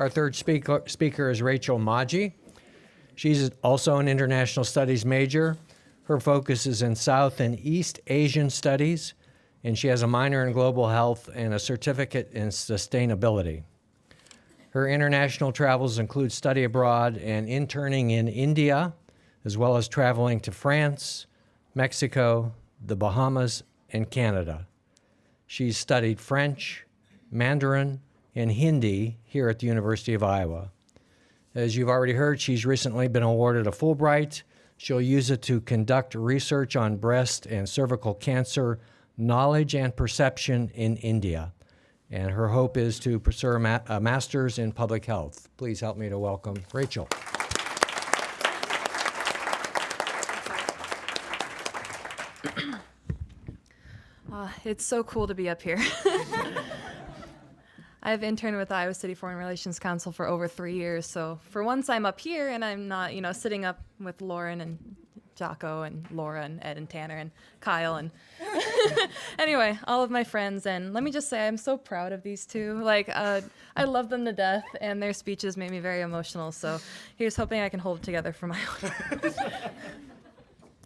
Our third speaker is Rachel Maggi. She's also an international studies major. Her focus is in South and East Asian studies, and she has a minor in global health and a certificate in sustainability. Her international travels include study abroad and interning in India, as well as traveling to France, Mexico, the Bahamas, and Canada. She's studied French, Mandarin, and Hindi here at the University of Iowa. As you've already heard, she's recently been awarded a Fulbright. She'll use it to conduct research on breast and cervical cancer knowledge and perception in India. And her hope is to pursue a master's in public health. Please help me to welcome Rachel. It's so cool to be up here. I've interned with the Iowa City Foreign Relations Council for over 3 years, so for once I'm up here and I'm not, sitting up with Lauren and Jocko and Laura and Ed and Tanner and Kyle and anyway, all of my friends. And let me just say I'm so proud of these two. I love them to death, and their speeches made me very emotional, so here's hoping I can hold it together for my own.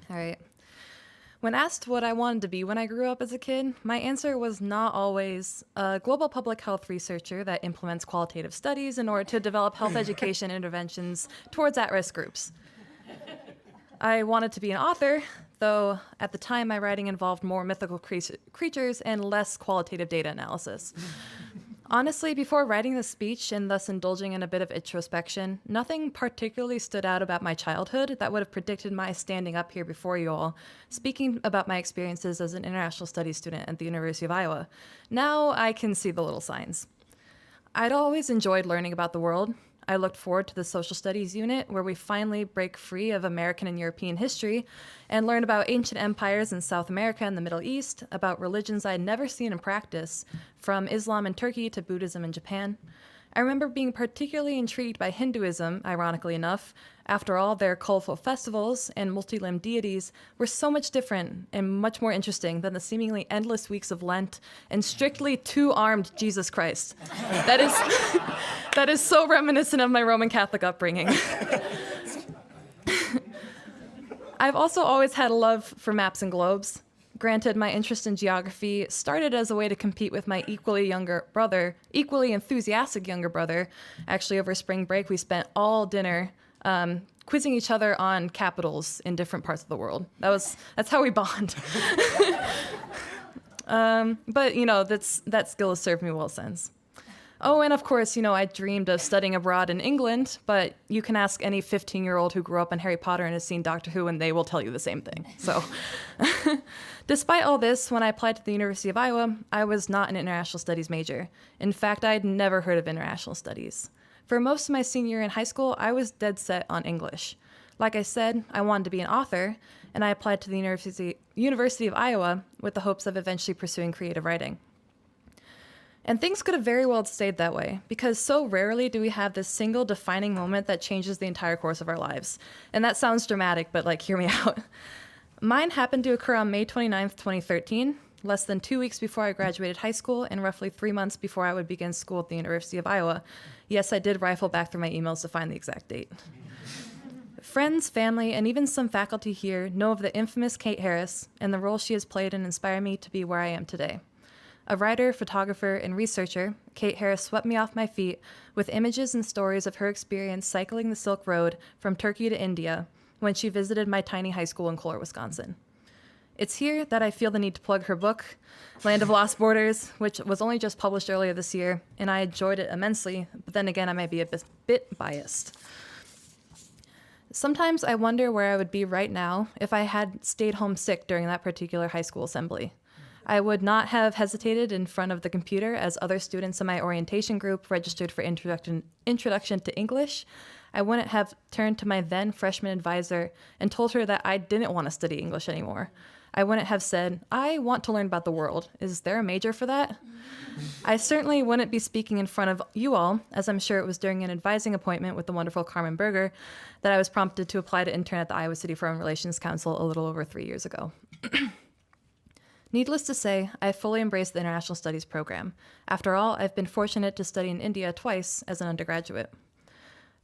All right. When asked what I wanted to be when I grew up as a kid, my answer was not always a global public health researcher that implements qualitative studies in order to develop health education interventions towards at-risk groups. I wanted to be an author, though at the time my writing involved more mythical creatures and less qualitative data analysis. Honestly, before writing this speech and thus indulging in a bit of introspection, nothing particularly stood out about my childhood that would have predicted my standing up here before you all, speaking about my experiences as an international studies student at the University of Iowa. Now I can see the little signs. I'd always enjoyed learning about the world. I looked forward to the social studies unit where we finally break free of American and European history and learn about ancient empires in South America and the Middle East, about religions I'd never seen in practice, from Islam in Turkey to Buddhism in Japan. I remember being particularly intrigued by Hinduism, ironically enough. After all, their colorful festivals and multi-limbed deities were so much different and much more interesting than the seemingly endless weeks of Lent and strictly two-armed Jesus Christ. That is so reminiscent of my Roman Catholic upbringing. I've also always had a love for maps and globes. Granted, my interest in geography started as a way to compete with my equally enthusiastic younger brother. Actually, over spring break, we spent all dinner quizzing each other on capitals in different parts of the world. That's how we bond. But that skill has served me well since. Oh, and of course, I dreamed of studying abroad in England, but you can ask any 15-year-old who grew up on Harry Potter and has seen Doctor Who, and they will tell you the same thing. So, despite all this, when I applied to the University of Iowa, I was not an international studies major. In fact, I had never heard of international studies. For most of my senior year in high school, I was dead set on English. Like I said, I wanted to be an author, and I applied to the University of Iowa with the hopes of eventually pursuing creative writing. And things could have very well stayed that way, because so rarely do we have this single defining moment that changes the entire course of our lives. And that sounds dramatic, but hear me out. Mine happened to occur on May 29th, 2013, less than 2 weeks before I graduated high school and roughly 3 months before I would begin school at the University of Iowa. Yes, I did rifle back through my emails to find the exact date. Friends, family, and even some faculty here know of the infamous Kate Harris and the role she has played in inspiring me to be where I am today. A writer, photographer, and researcher, Kate Harris swept me off my feet with images and stories of her experience cycling the Silk Road from Turkey to India when she visited my tiny high school in Kohler, Wisconsin. It's here that I feel the need to plug her book, Land of Lost Borders, which was only just published earlier this year, and I enjoyed it immensely, but then again, I might be a bit biased. Sometimes I wonder where I would be right now if I had stayed home sick during that particular high school assembly. I would not have hesitated in front of the computer as other students in my orientation group registered for introduction to English. I wouldn't have turned to my then freshman advisor and told her that I didn't want to study English anymore. I wouldn't have said, I want to learn about the world. Is there a major for that? I certainly wouldn't be speaking in front of you all, as I'm sure it was during an advising appointment with the wonderful Carmen Berger that I was prompted to apply to intern at the Iowa City Foreign Relations Council a little over 3 years ago. Needless to say, I fully embraced the International Studies program. After all, I've been fortunate to study in India twice as an undergraduate.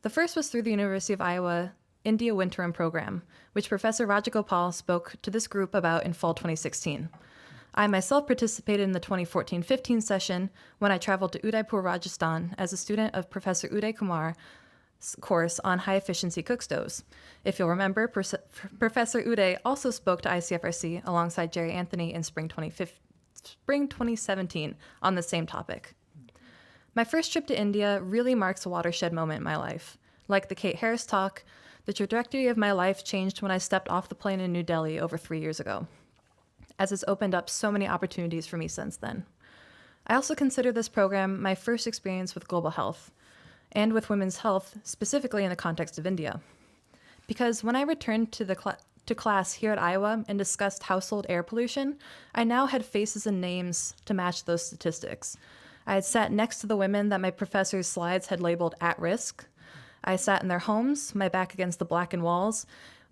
The first was through the University of Iowa India Winterim program, which Professor Rajagopal spoke to this group about in fall 2016. I myself participated in the 2014-15 session when I traveled to Udaipur, Rajasthan as a student of Professor Uday Kumar's course on high-efficiency cook stoves. If you'll remember, Professor Uday also spoke to ICFRC alongside Jerry Anthony in spring 2017 on the same topic. My first trip to India really marks a watershed moment in my life. Like the Kate Harris talk, the trajectory of my life changed when I stepped off the plane in New Delhi over 3 years ago, as it's opened up so many opportunities for me since then. I also consider this program my first experience with global health, and with women's health, specifically in the context of India. Because when I returned to class here at Iowa and discussed household air pollution, I now had faces and names to match those statistics. I had sat next to the women that my professor's slides had labeled at risk. I sat in their homes, my back against the blackened walls,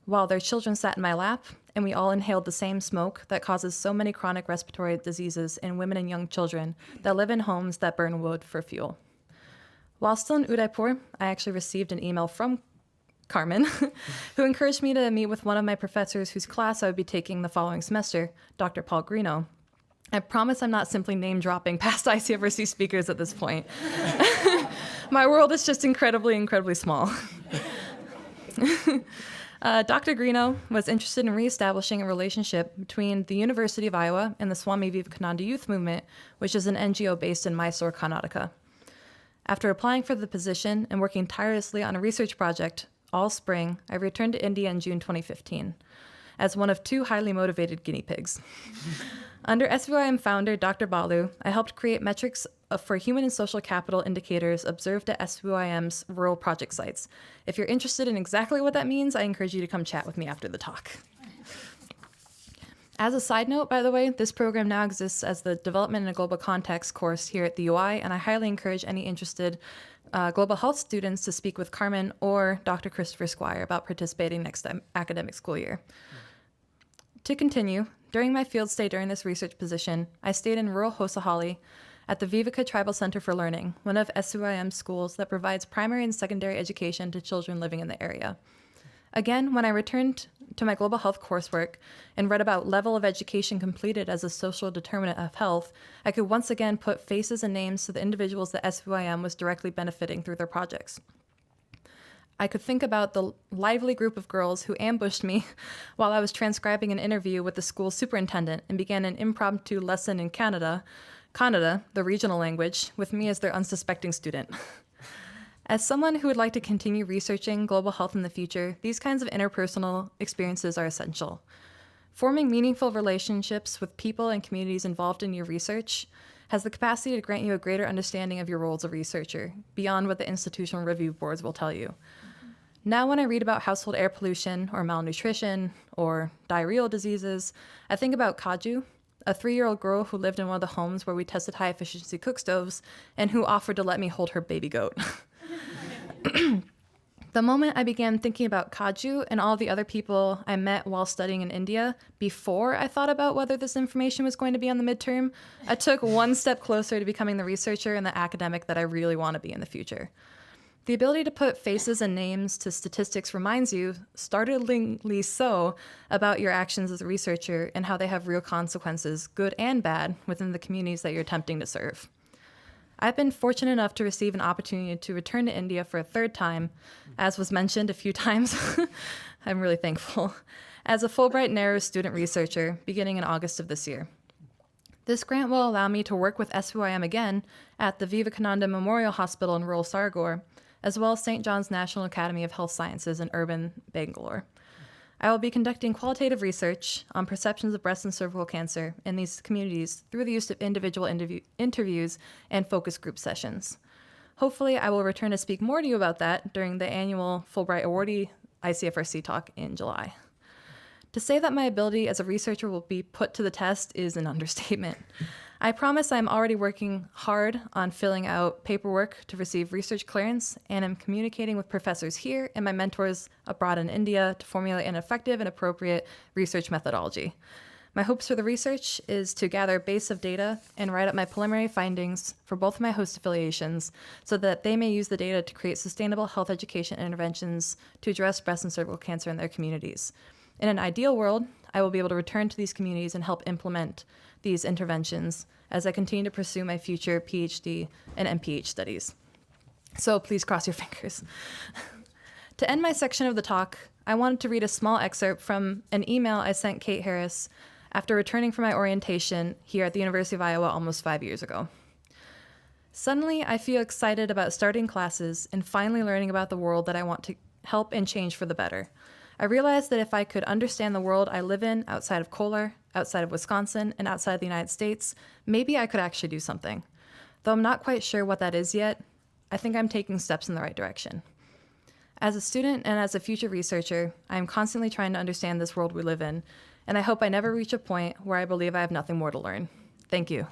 while their children sat in my lap, and we all inhaled the same smoke that causes so many chronic respiratory diseases in women and young children that live in homes that burn wood for fuel. While still in Udaipur, I actually received an email from Carmen, who encouraged me to meet with one of my professors whose class I would be taking the following semester, Dr. Paul Greeno. I promise I'm not simply name-dropping past ICFRC speakers at this point. My world is just incredibly, incredibly small. Dr. Greeno was interested in reestablishing a relationship between the University of Iowa and the Swami Vivekananda Youth Movement, which is an NGO based in Mysore, Karnataka. After applying for the position and working tirelessly on a research project all spring, I returned to India in June 2015 as one of 2 highly motivated guinea pigs. Under SVIM founder Dr. Balu, I helped create metrics for human and social capital indicators observed at SVIM's rural project sites. If you're interested in exactly what that means, I encourage you to come chat with me after the talk. As a side note, by the way, this program now exists as the Development in a Global Context course here at the UI, and I highly encourage any interested global health students to speak with Carmen or Dr. Christopher Squire about participating next academic school year. To continue, during my field stay during this research position, I stayed in rural Hosahali at the Viveka Tribal Center for Learning, one of SUIM's schools that provides primary and secondary education to children living in the area. Again, when I returned to my global health coursework and read about level of education completed as a social determinant of health, I could once again put faces and names to the individuals that SUIM was directly benefiting through their projects. I could think about the lively group of girls who ambushed me while I was transcribing an interview with the school superintendent and began an impromptu lesson in Kannada, the regional language, with me as their unsuspecting student. As someone who would like to continue researching global health in the future, these kinds of interpersonal experiences are essential. Forming meaningful relationships with people and communities involved in your research has the capacity to grant you a greater understanding of your role as a researcher, beyond what the institutional review boards will tell you. Now when I read about household air pollution or malnutrition or diarrheal diseases, I think about Kaju, a 3-year-old girl who lived in one of the homes where we tested high-efficiency cook stoves and who offered to let me hold her baby goat. The moment I began thinking about Kaju and all the other people I met while studying in India, before I thought about whether this information was going to be on the midterm, I took one step closer to becoming the researcher and the academic that I really want to be in the future. The ability to put faces and names to statistics reminds you, startlingly so, about your actions as a researcher and how they have real consequences, good and bad, within the communities that you're attempting to serve. I've been fortunate enough to receive an opportunity to return to India for a 3rd time, as was mentioned a few times. I'm really thankful, as a Fulbright Nehru student researcher beginning in August of this year. This grant will allow me to work with SVIM again at the Vivekananda Memorial Hospital in rural Sargor, as well as St. John's National Academy of Health Sciences in urban Bangalore. I will be conducting qualitative research on perceptions of breast and cervical cancer in these communities through the use of individual interviews and focus group sessions. Hopefully, I will return to speak more to you about that during the annual Fulbright awardee ICFRC talk in July. To say that my ability as a researcher will be put to the test is an understatement. I promise I'm already working hard on filling out paperwork to receive research clearance, and I'm communicating with professors here and my mentors abroad in India to formulate an effective and appropriate research methodology. My hopes for the research is to gather a base of data and write up my preliminary findings for both of my host affiliations so that they may use the data to create sustainable health education interventions to address breast and cervical cancer in their communities. In an ideal world, I will be able to return to these communities and help implement these interventions as I continue to pursue my future PhD and MPH studies. So please cross your fingers. To end my section of the talk, I wanted to read a small excerpt from an email I sent Kate Harris after returning from my orientation here at the University of Iowa almost 5 years ago. Suddenly, I feel excited about starting classes and finally learning about the world that I want to help and change for the better. I realized that if I could understand the world I live in outside of Kohler, outside of Wisconsin, and outside of the United States, maybe I could actually do something. Though I'm not quite sure what that is yet, I think I'm taking steps in the right direction. As a student and as a future researcher, I am constantly trying to understand this world we live in, and I hope I never reach a point where I believe I have nothing more to learn. Thank you.